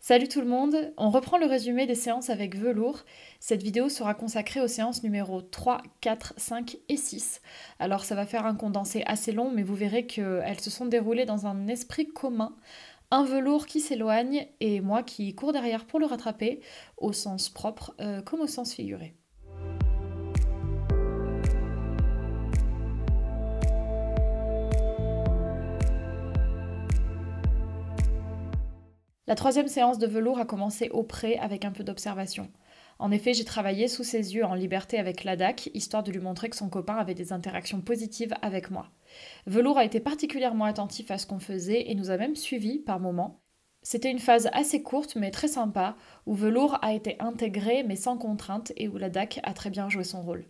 Salut tout le monde, on reprend le résumé des séances avec velours. Cette vidéo sera consacrée aux séances numéro 3, 4, 5 et 6. Alors ça va faire un condensé assez long, mais vous verrez qu'elles se sont déroulées dans un esprit commun. Un velours qui s'éloigne et moi qui cours derrière pour le rattraper, au sens propre comme au sens figuré. La troisième séance de velours a commencé au pré avec un peu d'observation. En effet, j'ai travaillé sous ses yeux en liberté avec l'ADAC, histoire de lui montrer que son copain avait des interactions positives avec moi. Velours a été particulièrement attentif à ce qu'on faisait et nous a même suivis par moments. C'était une phase assez courte mais très sympa, où Velours a été intégré mais sans contrainte et où l'ADAC a très bien joué son rôle.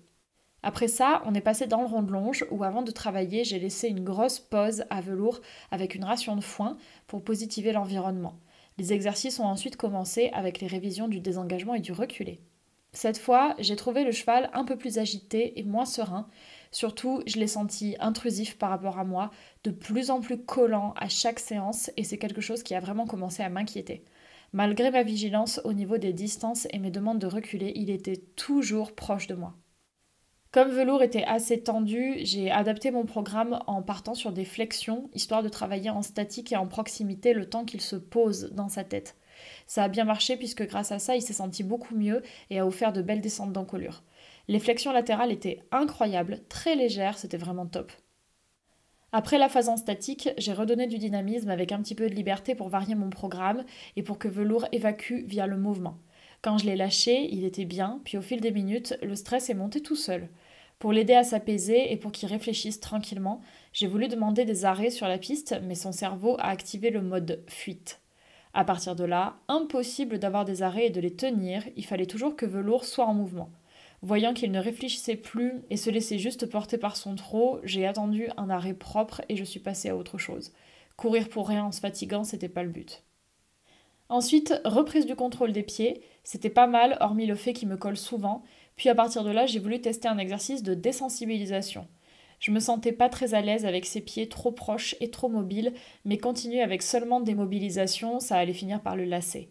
Après ça, on est passé dans le rond de longe où avant de travailler, j'ai laissé une grosse pause à Velours avec une ration de foin pour positiver l'environnement. Les exercices ont ensuite commencé avec les révisions du désengagement et du reculé. Cette fois, j'ai trouvé le cheval un peu plus agité et moins serein. Surtout, je l'ai senti intrusif par rapport à moi, de plus en plus collant à chaque séance et c'est quelque chose qui a vraiment commencé à m'inquiéter. Malgré ma vigilance au niveau des distances et mes demandes de reculer, il était toujours proche de moi. Comme Velours était assez tendu, j'ai adapté mon programme en partant sur des flexions, histoire de travailler en statique et en proximité le temps qu'il se pose dans sa tête. Ça a bien marché puisque grâce à ça, il s'est senti beaucoup mieux et a offert de belles descentes d'encolure. Les flexions latérales étaient incroyables, très légères, c'était vraiment top. Après la phase en statique, j'ai redonné du dynamisme avec un petit peu de liberté pour varier mon programme et pour que Velours évacue via le mouvement. Quand je l'ai lâché, il était bien, puis au fil des minutes, le stress est monté tout seul. Pour l'aider à s'apaiser et pour qu'il réfléchisse tranquillement, j'ai voulu demander des arrêts sur la piste, mais son cerveau a activé le mode fuite. À partir de là, impossible d'avoir des arrêts et de les tenir, il fallait toujours que Velours soit en mouvement. Voyant qu'il ne réfléchissait plus et se laissait juste porter par son trot, j'ai attendu un arrêt propre et je suis passée à autre chose. Courir pour rien en se fatiguant, c'était pas le but. Ensuite, reprise du contrôle des pieds, c'était pas mal, hormis le fait qu'il me colle souvent, puis à partir de là, j'ai voulu tester un exercice de désensibilisation. Je me sentais pas très à l'aise avec ses pieds trop proches et trop mobiles, mais continuer avec seulement des mobilisations, ça allait finir par le lasser.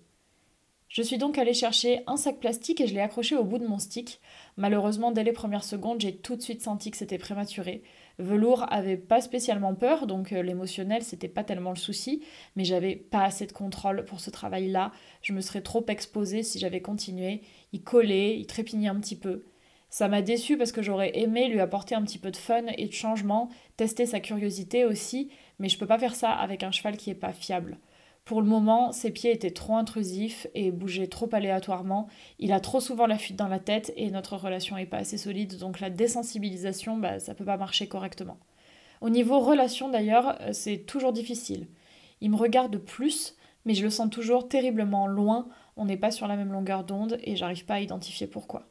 Je suis donc allée chercher un sac plastique et je l'ai accroché au bout de mon stick. Malheureusement, dès les premières secondes, j'ai tout de suite senti que c'était prématuré. Velours avait pas spécialement peur, donc l'émotionnel, c'était pas tellement le souci, mais j'avais pas assez de contrôle pour ce travail-là. Je me serais trop exposée si j'avais continué. Il collait, il trépignait un petit peu. Ça m'a déçue parce que j'aurais aimé lui apporter un petit peu de fun et de changement, tester sa curiosité aussi, mais je peux pas faire ça avec un cheval qui est pas fiable. Pour le moment, ses pieds étaient trop intrusifs et bougeaient trop aléatoirement. Il a trop souvent la fuite dans la tête et notre relation n'est pas assez solide, donc la désensibilisation, ça peut pas marcher correctement. Au niveau relation d'ailleurs, c'est toujours difficile. Il me regarde plus, mais je le sens toujours terriblement loin. On n'est pas sur la même longueur d'onde et j'arrive pas à identifier pourquoi.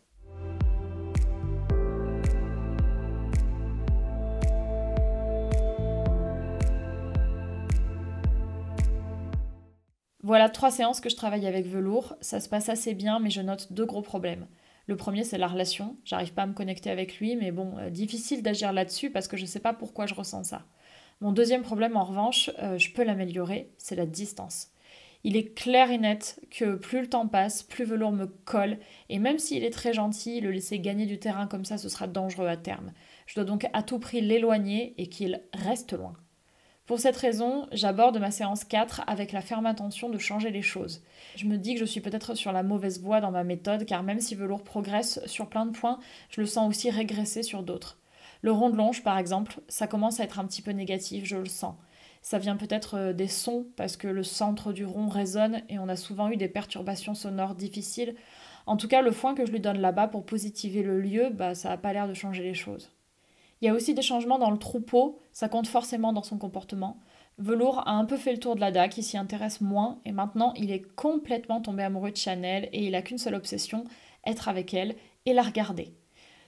Voilà 3 séances que je travaille avec Velours. Ça se passe assez bien, mais je note 2 gros problèmes. Le premier, c'est la relation. J'arrive pas à me connecter avec lui, mais bon, difficile d'agir là-dessus parce que je sais pas pourquoi je ressens ça. Mon deuxième problème, en revanche, je peux l'améliorer, c'est la distance. Il est clair et net que plus le temps passe, plus Velours me colle, et même s'il est très gentil, le laisser gagner du terrain comme ça, ce sera dangereux à terme. Je dois donc à tout prix l'éloigner et qu'il reste loin. Pour cette raison, j'aborde ma séance 4 avec la ferme intention de changer les choses. Je me dis que je suis peut-être sur la mauvaise voie dans ma méthode, car même si Velours progresse sur plein de points, je le sens aussi régresser sur d'autres. Le rond de longe, par exemple, ça commence à être un petit peu négatif, je le sens. Ça vient peut-être des sons, parce que le centre du rond résonne et on a souvent eu des perturbations sonores difficiles. En tout cas, le foin que je lui donne là-bas pour positiver le lieu, ça n'a pas l'air de changer les choses. Il y a aussi des changements dans le troupeau, ça compte forcément dans son comportement. Velours a un peu fait le tour de la DAC, il s'y intéresse moins et maintenant il est complètement tombé amoureux de Chanel et il a qu'une seule obsession, être avec elle et la regarder.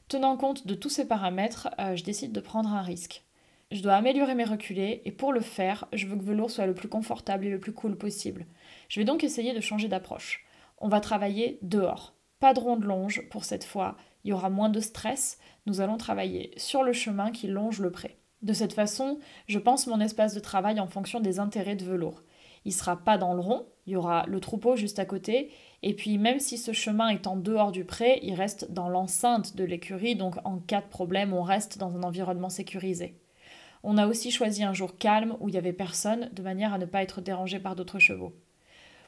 Tenant compte de tous ces paramètres, je décide de prendre un risque. Je dois améliorer mes reculés et pour le faire, je veux que Velours soit le plus confortable et le plus cool possible. Je vais donc essayer de changer d'approche. On va travailler dehors. Pas de ronde longe pour cette fois, il y aura moins de stress, nous allons travailler sur le chemin qui longe le pré. De cette façon, je pense mon espace de travail en fonction des intérêts de Velours. Il sera pas dans le rond, il y aura le troupeau juste à côté, et puis même si ce chemin est en dehors du pré, il reste dans l'enceinte de l'écurie, donc en cas de problème, on reste dans un environnement sécurisé. On a aussi choisi un jour calme où il n'y avait personne, de manière à ne pas être dérangé par d'autres chevaux.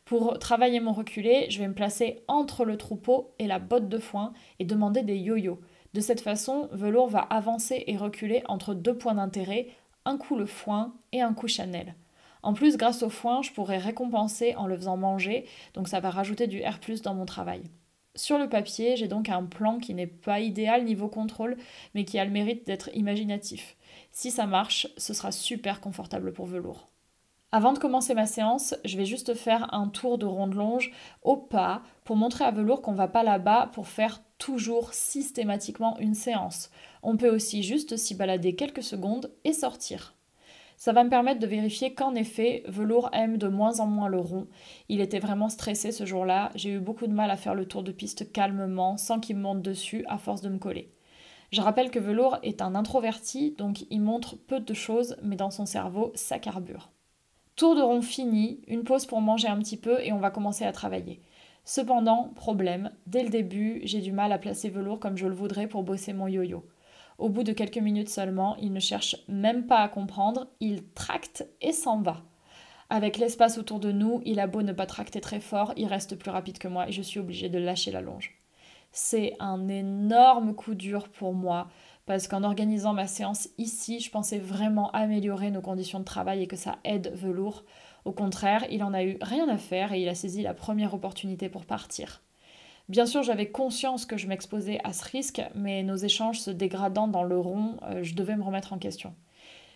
Pour travailler mon reculé, je vais me placer entre le troupeau et la botte de foin et demander des yo-yo. De cette façon, Velours va avancer et reculer entre deux points d'intérêt, un coup le foin et un coup Chanel. En plus, grâce au foin, je pourrais récompenser en le faisant manger, donc ça va rajouter du R+ dans mon travail. Sur le papier, j'ai donc un plan qui n'est pas idéal niveau contrôle, mais qui a le mérite d'être imaginatif. Si ça marche, ce sera super confortable pour Velours. Avant de commencer ma séance, je vais juste faire un tour de ronde-longe au pas pour montrer à Velours qu'on va pas là-bas pour faire toujours systématiquement une séance. On peut aussi juste s'y balader quelques secondes et sortir. Ça va me permettre de vérifier qu'en effet, Velours aime de moins en moins le rond. Il était vraiment stressé ce jour-là, j'ai eu beaucoup de mal à faire le tour de piste calmement, sans qu'il me monte dessus à force de me coller. Je rappelle que Velours est un introverti, donc il montre peu de choses, mais dans son cerveau, ça carbure. Tour de rond fini, une pause pour manger un petit peu et on va commencer à travailler. Cependant, problème, dès le début, j'ai du mal à placer Velours comme je le voudrais pour bosser mon yo-yo. Au bout de quelques minutes seulement, il ne cherche même pas à comprendre, il tracte et s'en va. Avec l'espace autour de nous, il a beau ne pas tracter très fort, il reste plus rapide que moi et je suis obligée de lâcher la longe. C'est un énorme coup dur pour moi parce qu'en organisant ma séance ici, je pensais vraiment améliorer nos conditions de travail et que ça aide Velours. Au contraire, il en a eu rien à faire et il a saisi la première opportunité pour partir. Bien sûr, j'avais conscience que je m'exposais à ce risque, mais nos échanges se dégradant dans le rond, je devais me remettre en question.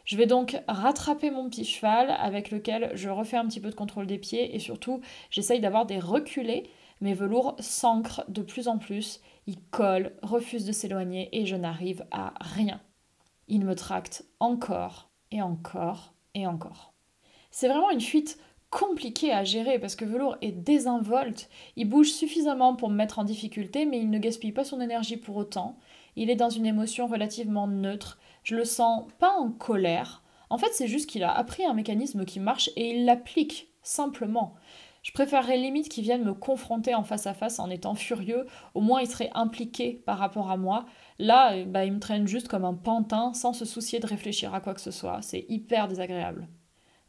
Je vais donc rattraper mon petit cheval avec lequel je refais un petit peu de contrôle des pieds et surtout, j'essaye d'avoir des reculés. Mes Velours s'ancrent de plus en plus, il colle, refuse de s'éloigner et je n'arrive à rien. Il me tracte encore et encore et encore. C'est vraiment une fuite compliquée à gérer parce que Velours est désinvolte, il bouge suffisamment pour me mettre en difficulté mais il ne gaspille pas son énergie pour autant, il est dans une émotion relativement neutre, je le sens pas en colère, en fait c'est juste qu'il a appris un mécanisme qui marche et il l'applique simplement. Je préférerais limite qu'il vienne me confronter en face à face en étant furieux, au moins il serait impliqué par rapport à moi. Là, il me traîne juste comme un pantin sans se soucier de réfléchir à quoi que ce soit, c'est hyper désagréable.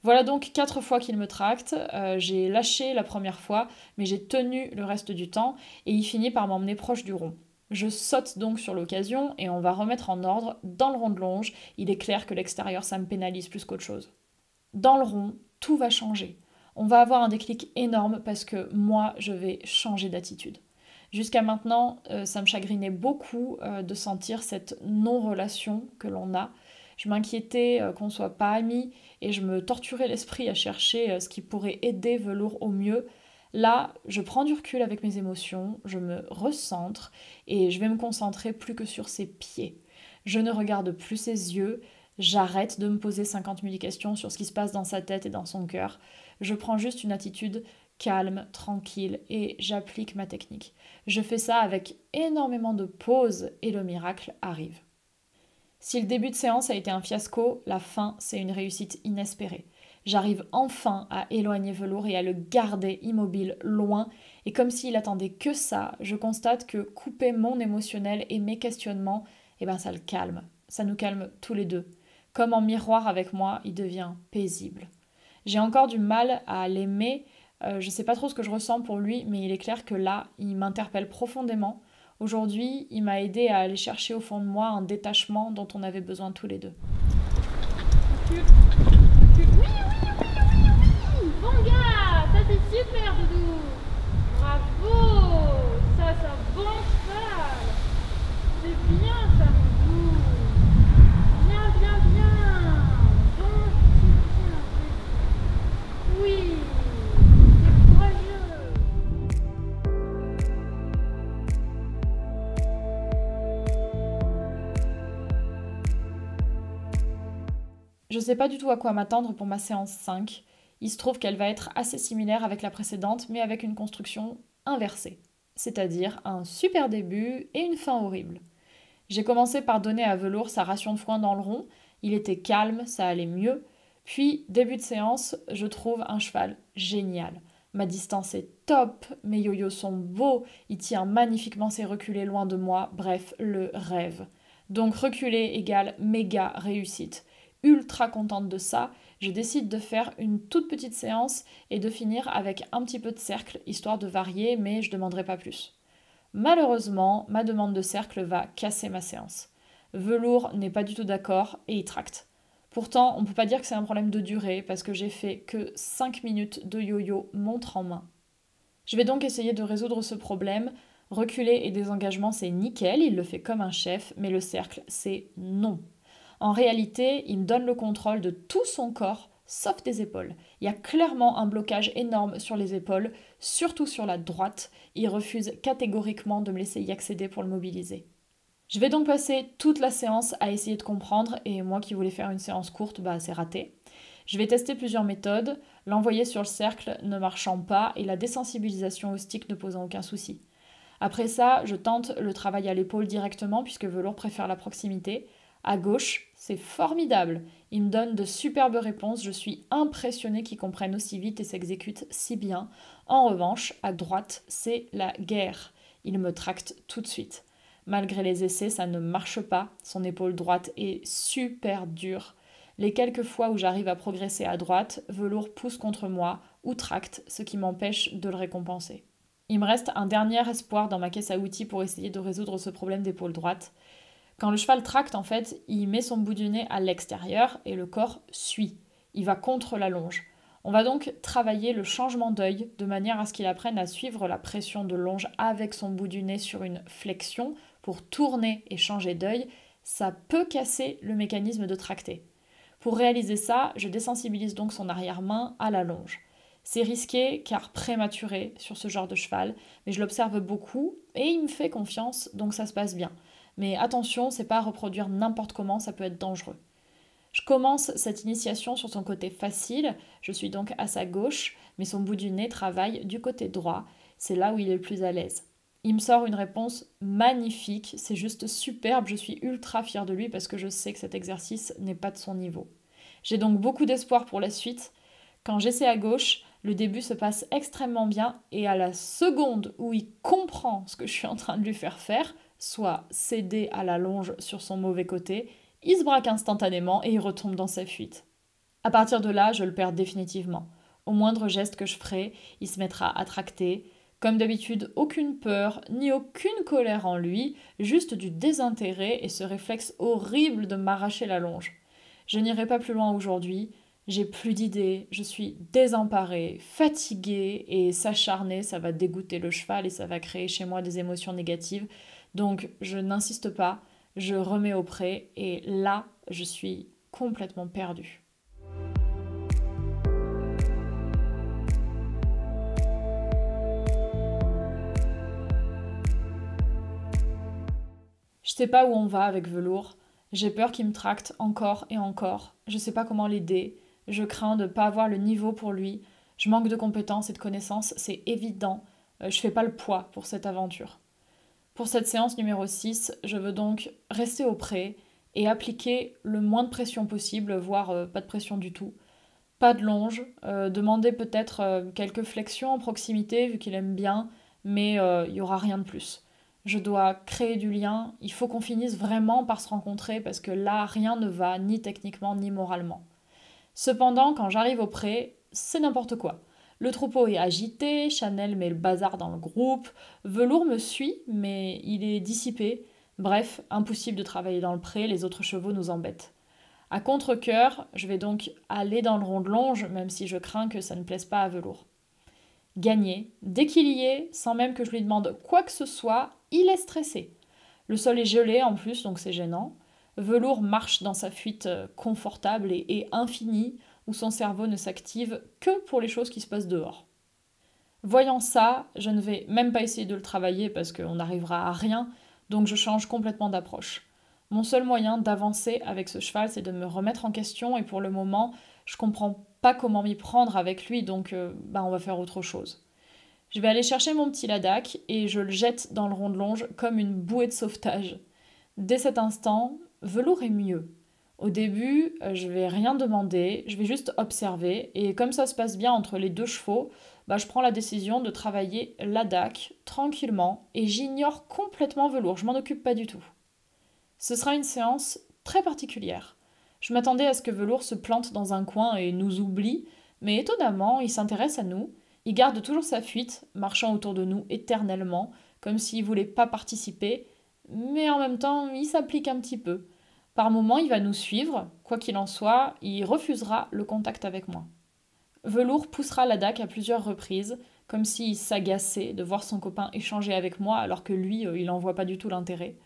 Voilà donc 4 fois qu'il me tracte, j'ai lâché la première fois, mais j'ai tenu le reste du temps, et il finit par m'emmener proche du rond. Je saute donc sur l'occasion, et on va remettre en ordre dans le rond de longe, il est clair que l'extérieur ça me pénalise plus qu'autre chose. Dans le rond, tout va changer. On va avoir un déclic énorme parce que moi, je vais changer d'attitude. Jusqu'à maintenant, ça me chagrinait beaucoup de sentir cette non-relation que l'on a. Je m'inquiétais qu'on ne soit pas amis et je me torturais l'esprit à chercher ce qui pourrait aider Velours au mieux. Là, je prends du recul avec mes émotions, je me recentre et je vais me concentrer plus que sur ses pieds. Je ne regarde plus ses yeux, j'arrête de me poser 50 000 questions sur ce qui se passe dans sa tête et dans son cœur. Je prends juste une attitude calme, tranquille et j'applique ma technique. Je fais ça avec énormément de pauses et le miracle arrive. Si le début de séance a été un fiasco, la fin, c'est une réussite inespérée. J'arrive enfin à éloigner Velours et à le garder immobile, loin, et comme s'il attendait que ça, je constate que couper mon émotionnel et mes questionnements, ça le calme. Ça nous calme tous les deux. Comme en miroir avec moi, il devient paisible. J'ai encore du mal à l'aimer, je ne sais pas trop ce que je ressens pour lui, mais il est clair que là, il m'interpelle profondément. Aujourd'hui, il m'a aidé à aller chercher au fond de moi un détachement dont on avait besoin tous les deux. Oui, bon gars, ça c'est super Doudou. Bravo, ça c'est un bon cheval. C'est bien ça mon Doudou. Bien, bien, bien. Donc c'est bien. Oui, c'est courageux. Je ne sais pas du tout à quoi m'attendre pour ma séance 5. Il se trouve qu'elle va être assez similaire avec la précédente, mais avec une construction inversée. C'est-à-dire un super début et une fin horrible. J'ai commencé par donner à Velours sa ration de foin dans le rond. Il était calme, ça allait mieux. Puis, début de séance, je trouve un cheval génial. Ma distance est top, mes yo-yos sont beaux, il tient magnifiquement ses reculés loin de moi, bref, le rêve. Donc reculer égale méga réussite. Ultra contente de ça, je décide de faire une toute petite séance et de finir avec un petit peu de cercle, histoire de varier, mais je ne demanderai pas plus. Malheureusement, ma demande de cercle va casser ma séance. Velours n'est pas du tout d'accord et il tracte. Pourtant, on ne peut pas dire que c'est un problème de durée parce que j'ai fait que 5 minutes de yo-yo montre en main. Je vais donc essayer de résoudre ce problème. Reculer et désengagement, c'est nickel, il le fait comme un chef, mais le cercle, c'est non. En réalité, il me donne le contrôle de tout son corps, sauf des épaules. Il y a clairement un blocage énorme sur les épaules, surtout sur la droite. Il refuse catégoriquement de me laisser y accéder pour le mobiliser. Je vais donc passer toute la séance à essayer de comprendre, et moi qui voulais faire une séance courte, c'est raté. Je vais tester plusieurs méthodes, l'envoyer sur le cercle ne marchant pas et la désensibilisation au stick ne posant aucun souci. Après ça, je tente le travail à l'épaule directement puisque Velours préfère la proximité. À gauche, c'est formidable. Il me donne de superbes réponses, je suis impressionnée qu'il comprenne aussi vite et s'exécute si bien. En revanche, à droite, c'est la guerre. Il me tracte tout de suite. Malgré les essais, ça ne marche pas. Son épaule droite est super dure. Les quelques fois où j'arrive à progresser à droite, Velours pousse contre moi ou tracte, ce qui m'empêche de le récompenser. Il me reste un dernier espoir dans ma caisse à outils pour essayer de résoudre ce problème d'épaule droite. Quand le cheval tracte, en fait, il met son bout du nez à l'extérieur et le corps suit. Il va contre la longe. On va donc travailler le changement d'œil de manière à ce qu'il apprenne à suivre la pression de longe avec son bout du nez sur une flexion pour tourner et changer d'œil. Ça peut casser le mécanisme de tracter. Pour réaliser ça, je désensibilise donc son arrière-main à la longe. C'est risqué car prématuré sur ce genre de cheval, mais je l'observe beaucoup et il me fait confiance, donc ça se passe bien. Mais attention, c'est pas à reproduire n'importe comment, ça peut être dangereux. Je commence cette initiation sur son côté facile, je suis donc à sa gauche, mais son bout du nez travaille du côté droit, c'est là où il est le plus à l'aise. Il me sort une réponse magnifique, c'est juste superbe, je suis ultra fière de lui parce que je sais que cet exercice n'est pas de son niveau. J'ai donc beaucoup d'espoir pour la suite. Quand j'essaie à gauche, le début se passe extrêmement bien et à la seconde où il comprend ce que je suis en train de lui faire, soit céder à la longe sur son mauvais côté, il se braque instantanément et il retombe dans sa fuite. À partir de là, je le perds définitivement. Au moindre geste que je ferai, il se mettra à tracter. Comme d'habitude, aucune peur ni aucune colère en lui, juste du désintérêt et ce réflexe horrible de m'arracher la longe. Je n'irai pas plus loin aujourd'hui, j'ai plus d'idées, je suis désemparée, fatiguée et s'acharner, ça va dégoûter le cheval et ça va créer chez moi des émotions négatives. Donc je n'insiste pas, je remets au pré et là, je suis complètement perdue. Je sais pas où on va avec Velours. J'ai peur qu'il me tracte encore et encore. Je sais pas comment l'aider. Je crains de ne pas avoir le niveau pour lui. Je manque de compétences et de connaissances, c'est évident. Je fais pas le poids pour cette aventure. Pour cette séance numéro 6, je veux donc rester au pré et appliquer le moins de pression possible, voire pas de pression du tout. Pas de longe, demander peut-être quelques flexions en proximité vu qu'il aime bien, mais il n'y aura rien de plus. Je dois créer du lien, il faut qu'on finisse vraiment par se rencontrer parce que là, rien ne va, ni techniquement ni moralement. Cependant, quand j'arrive au pré, c'est n'importe quoi. Le troupeau est agité, Chanel met le bazar dans le groupe, Velours me suit, mais il est dissipé. Bref, impossible de travailler dans le pré, les autres chevaux nous embêtent. À contre-cœur, je vais donc aller dans le rond de longe, même si je crains que ça ne plaise pas à Velours. Gagné, dès qu'il y est, sans même que je lui demande quoi que ce soit, il est stressé. Le sol est gelé en plus, donc c'est gênant. Velours marche dans sa fuite confortable et infinie, où son cerveau ne s'active que pour les choses qui se passent dehors. Voyant ça, je ne vais même pas essayer de le travailler parce qu'on n'arrivera à rien, donc je change complètement d'approche. Mon seul moyen d'avancer avec ce cheval, c'est de me remettre en question et pour le moment, je comprends pas comment m'y prendre avec lui, donc on va faire autre chose. Je vais aller chercher mon petit Ladakh et je le jette dans le rond de longe comme une bouée de sauvetage. Dès cet instant, Velours est mieux. Au début, je vais rien demander, je vais juste observer, et comme ça se passe bien entre les deux chevaux, je prends la décision de travailler l'ADAC tranquillement, et j'ignore complètement Velours, je m'en occupe pas du tout. Ce sera une séance très particulière. Je m'attendais à ce que Velours se plante dans un coin et nous oublie, mais étonnamment, il s'intéresse à nous, il garde toujours sa fuite, marchant autour de nous éternellement, comme s'il voulait pas participer, mais en même temps, il s'applique un petit peu. Par moments, il va nous suivre, quoi qu'il en soit, il refusera le contact avec moi. Velours poussera la DAC à plusieurs reprises, comme s'il s'agaçait de voir son copain échanger avec moi alors que lui, il n'en voit pas du tout l'intérêt.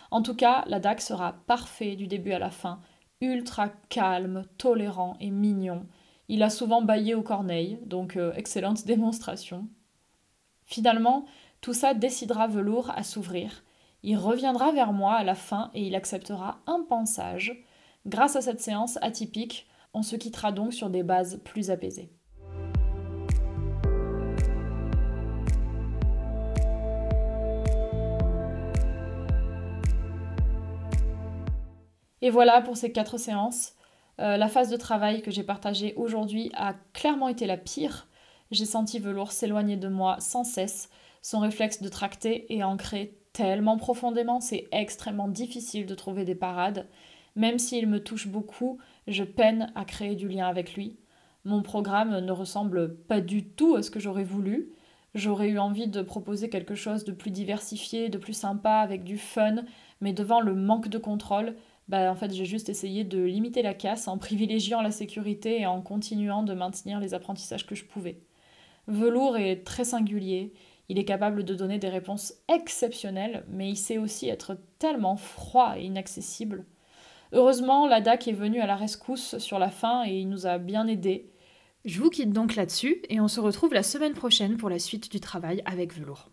En tout cas, la DAC sera parfait du début à la fin, ultra calme, tolérant et mignon. Il a souvent bâillé aux corneilles, donc excellente démonstration. Finalement, tout ça décidera Velours à s'ouvrir. Il reviendra vers moi à la fin et il acceptera un pansage. Grâce à cette séance atypique, on se quittera donc sur des bases plus apaisées. Et voilà pour ces 4 séances. La phase de travail que j'ai partagée aujourd'hui a clairement été la pire. J'ai senti Velours s'éloigner de moi sans cesse. Son réflexe de tracter est ancré tellement profondément, c'est extrêmement difficile de trouver des parades. Même s'il me touche beaucoup, je peine à créer du lien avec lui. Mon programme ne ressemble pas du tout à ce que j'aurais voulu. J'aurais eu envie de proposer quelque chose de plus diversifié, de plus sympa, avec du fun, mais devant le manque de contrôle, en fait, j'ai juste essayé de limiter la casse en privilégiant la sécurité et en continuant de maintenir les apprentissages que je pouvais. Velours est très singulier, il est capable de donner des réponses exceptionnelles, mais il sait aussi être tellement froid et inaccessible. Heureusement, la DAC est venue à la rescousse sur la fin et il nous a bien aidés. Je vous quitte donc là-dessus et on se retrouve la semaine prochaine pour la suite du travail avec Velours.